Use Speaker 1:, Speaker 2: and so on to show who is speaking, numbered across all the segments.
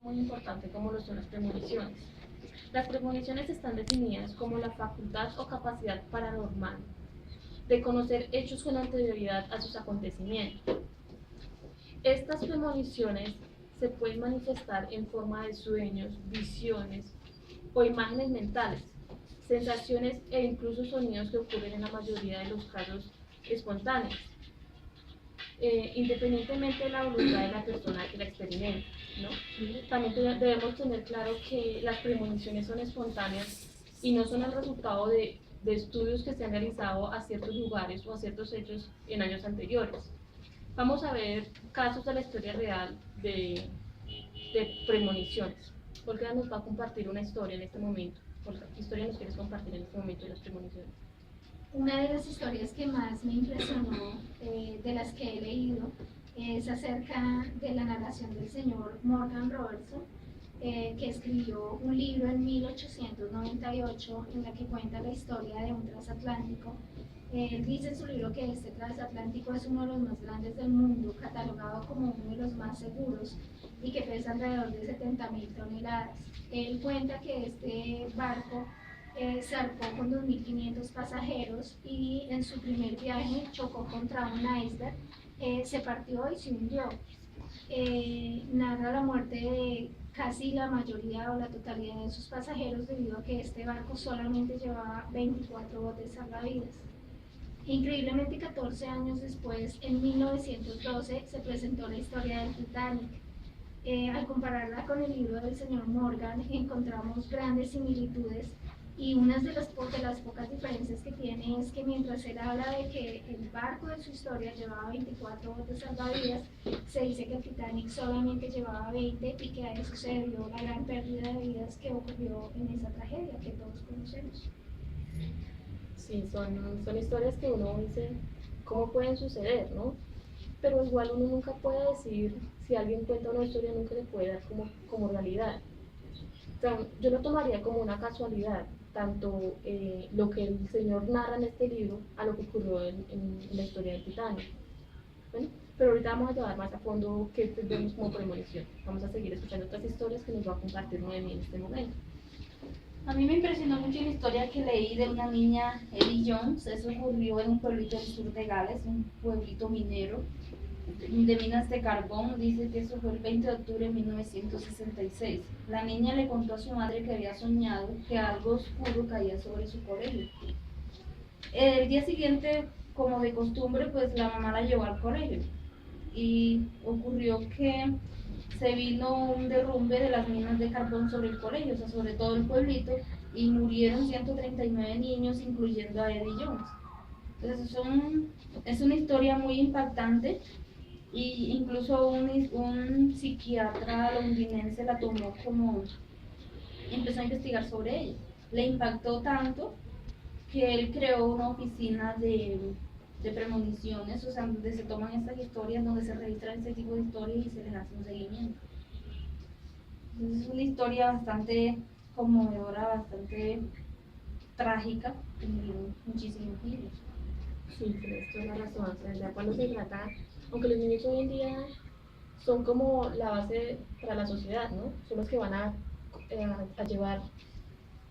Speaker 1: muy importante como lo son las premoniciones. Las premoniciones están definidas como la facultad o capacidad paranormal de conocer hechos con anterioridad a sus acontecimientos. Estas premoniciones se pueden manifestar en forma de sueños, visiones o imágenes mentales, sensaciones e incluso sonidos que ocurren en la mayoría de los casos espontáneos, independientemente de la voluntad de la persona que la experimente, ¿no? También debemos tener claro que las premoniciones son espontáneas y no son el resultado de estudios que se han realizado a ciertos lugares o a ciertos hechos en años anteriores. Vamos a ver casos de la historia real de premoniciones. Olga nos va a compartir una historia en este momento. Olga, ¿qué historia nos quieres compartir en este momento de las premoniciones?
Speaker 2: Una de las historias que más me impresionó, de las que he leído, es acerca de la narración del señor Morgan Robertson, que escribió un libro en 1898 en la que cuenta la historia de un transatlántico. Él dice en su libro que este transatlántico es uno de los más grandes del mundo, catalogado como uno de los más seguros y que pesa alrededor de 70.000 toneladas. Él cuenta que este barco zarpó con 2.500 pasajeros y en su primer viaje chocó contra un iceberg, se partió y se hundió. Narra la muerte de casi la mayoría o la totalidad de sus pasajeros debido a que este barco solamente llevaba 24 botes salvavidas. Increíblemente, 14 años después, en 1912, se presentó la historia del Titanic. Al compararla con el libro del señor Morgan, encontramos grandes similitudes y una de las pocas diferencias que tiene es que mientras él habla de que el barco de su historia llevaba 24 botes salvavidas, se dice que el Titanic solamente llevaba 20 y que a eso se debió la gran pérdida de vidas que ocurrió en esa tragedia que todos conocemos.
Speaker 1: Sí, son historias que uno dice, ¿cómo pueden suceder, no? Pero igual uno nunca puede decir, si alguien cuenta una historia, nunca le puede dar como realidad. O sea, yo lo tomaría como una casualidad, tanto lo que el señor narra en este libro a lo que ocurrió en la historia del Titanic. Bueno, pero ahorita vamos a llevar más a fondo qué vemos como premonición. Vamos a seguir escuchando otras historias que nos va a compartir Noemí en este momento.
Speaker 3: A mí me impresionó mucho la historia que leí de una niña, Eddie Jones. Eso ocurrió en un pueblito del sur de Gales, un pueblito minero de minas de carbón. Dice que eso fue el 20 de octubre de 1966. La niña le contó a su madre que había soñado que algo oscuro caía sobre su colegio. El día siguiente, como de costumbre, pues la mamá la llevó al colegio y ocurrió que se vino un derrumbe de las minas de carbón sobre el colegio, o sea, sobre todo el pueblito, y murieron 139 niños, incluyendo a Eddie Jones. Entonces es una historia muy impactante, y incluso un psiquiatra londinense la tomó como, empezó a investigar sobre ella. Le impactó tanto que él creó una oficina de premoniciones, o sea, donde se toman estas historias, donde se registran este tipo de historias y se les hace un seguimiento. Entonces es una historia bastante conmovedora, bastante trágica, y muchísimos libros.
Speaker 1: Sí, tienes toda la razón. O sea, ya cuando se trata, aunque los niños hoy en día son como la base para la sociedad, ¿no? Son los que van a llevar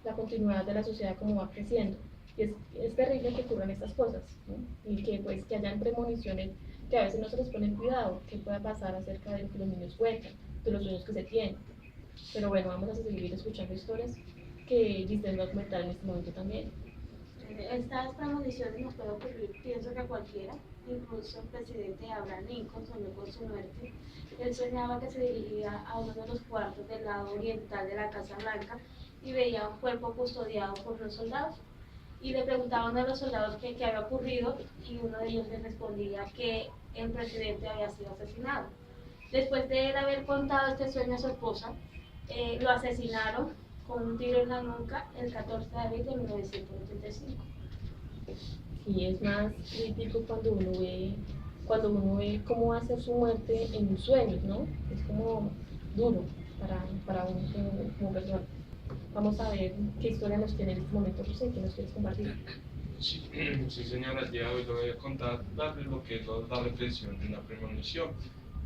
Speaker 1: la continuidad de la sociedad como va creciendo. Y es terrible que ocurran estas cosas, ¿no? Y que pues que hayan premoniciones que a veces no se les pone cuidado, qué pueda pasar acerca de lo que los niños cuentan, de los sueños que se tienen. Pero bueno, vamos a seguir escuchando historias que Giselle va a comentar en este momento también.
Speaker 4: Estas premoniciones nos puede ocurrir, pienso que a cualquiera, incluso el presidente Abraham Lincoln soñó con su muerte. Él soñaba que se dirigía a uno de los cuartos del lado oriental de la Casa Blanca y veía un cuerpo custodiado por unos soldados. Y le preguntaba a uno de los soldados qué había ocurrido, y uno de ellos le respondía que el presidente había sido asesinado. Después de él haber contado este sueño a su esposa, lo asesinaron con un tiro en la nuca el 14 de abril de 1985.
Speaker 1: Y es más crítico cuando uno ve cómo va a ser su muerte en sueños, ¿no? Es como duro para uno como persona. Vamos a ver qué historia nos tiene en este momento, José, que nos quieres compartir.
Speaker 5: Sí, sí, señora, el día de hoy le voy a contar, darles lo que es la reflexión de una premonición.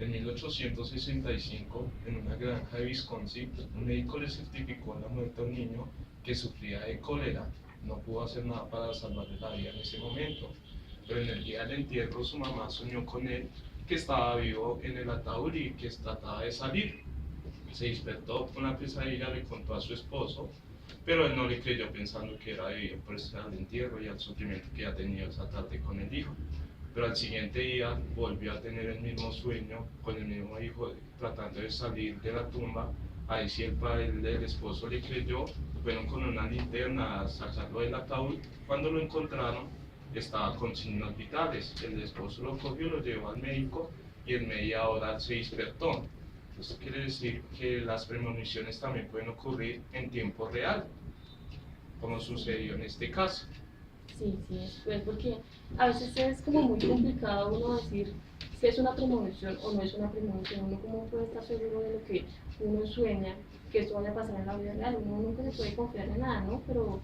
Speaker 5: En 1865, en una granja de Wisconsin, un médico le certificó la muerte a un niño que sufría de cólera. No pudo hacer nada para salvarle la vida en ese momento, pero en el día del entierro su mamá soñó con él que estaba vivo en el ataúd y que trataba de salir. Se despertó con la pesadilla, le contó a su esposo, pero él no le creyó pensando que era debido pues, al entierro y al sufrimiento que había tenido esa tarde con el hijo. Pero al siguiente día volvió a tener el mismo sueño con el mismo hijo tratando de salir de la tumba. Ahí sí el padre del esposo le creyó, fueron con una linterna a sacarlo del ataúd. Cuando lo encontraron estaba con signos vitales. El esposo lo cogió, lo llevó al médico y en media hora se despertó. Esto quiere decir que las premoniciones también pueden ocurrir en tiempo real, como sucedió en este caso.
Speaker 1: Sí, pues porque a veces es como muy complicado uno decir si es una premonición o no es una premonición. Uno como puede estar seguro de lo que uno sueña, que esto vaya a pasar en la vida real. Uno nunca se puede confiar en nada, ¿no? Pero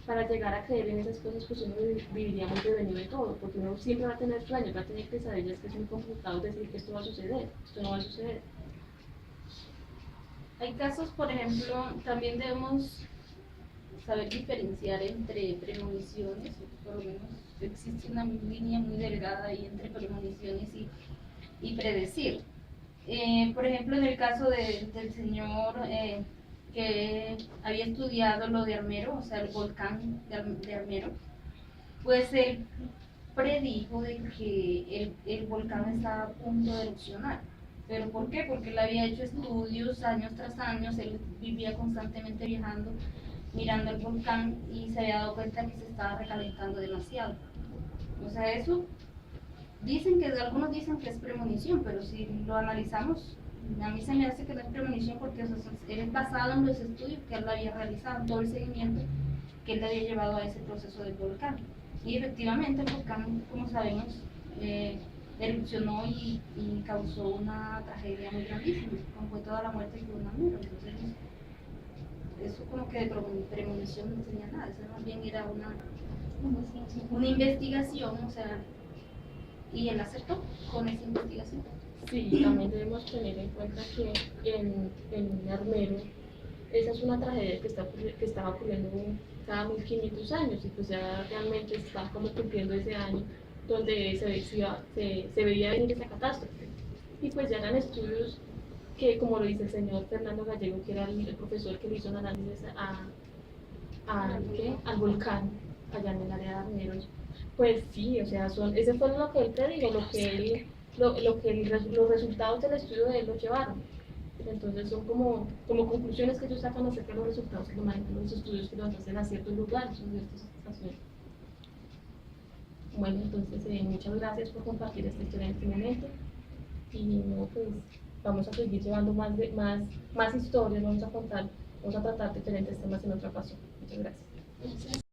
Speaker 1: para llegar a creer en esas cosas, pues uno viviría muy prevenido de todo, porque uno siempre va a tener sueños, va a tener pesadillas, que es muy complicado decir que esto va a suceder, esto no va a suceder.
Speaker 3: Hay casos, por ejemplo, también debemos saber diferenciar entre premoniciones, o por lo menos existe una línea muy delgada ahí entre premoniciones y predecir. Por ejemplo, en el caso del señor que había estudiado lo de Armero, o sea, el volcán de Armero, pues él predijo de que el volcán estaba a punto de erupcionar. ¿Pero por qué? Porque él había hecho estudios años tras años, él vivía constantemente viajando, mirando el volcán y se había dado cuenta que se estaba recalentando demasiado. O sea, eso algunos dicen que es premonición, pero si lo analizamos, a mí se me hace que no es premonición porque es basado en los estudios que él había realizado, todo el seguimiento que él había llevado a ese proceso del volcán. Y efectivamente el volcán, como sabemos, erupcionó y causó una tragedia muy grandísima, como fue toda la muerte de un amigo. Entonces, eso como que de premonición no tenía nada, eso más bien era una investigación, o sea, y él acertó con esa investigación.
Speaker 1: Sí, también debemos tener en cuenta que en Armero, esa es una tragedia que estaba ocurriendo cada 1500 años y pues ya realmente está como cumpliendo ese año donde se veía venir esa catástrofe. Y pues ya eran estudios que, como lo dice el señor Fernando Gallego, que era el profesor que le hizo un análisis al volcán allá en el área de Armeros, pues sí, o sea, ese fue lo que él predijo, los resultados del estudio de él lo llevaron. Entonces son como conclusiones que ellos sacan acerca de los resultados que lo manejan los estudios que los hacen a ciertos lugares, en ciertas estaciones. Bueno, entonces muchas gracias por compartir esta historia en este momento y no, pues vamos a seguir llevando más historias, vamos a tratar diferentes temas en otra ocasión. Muchas gracias.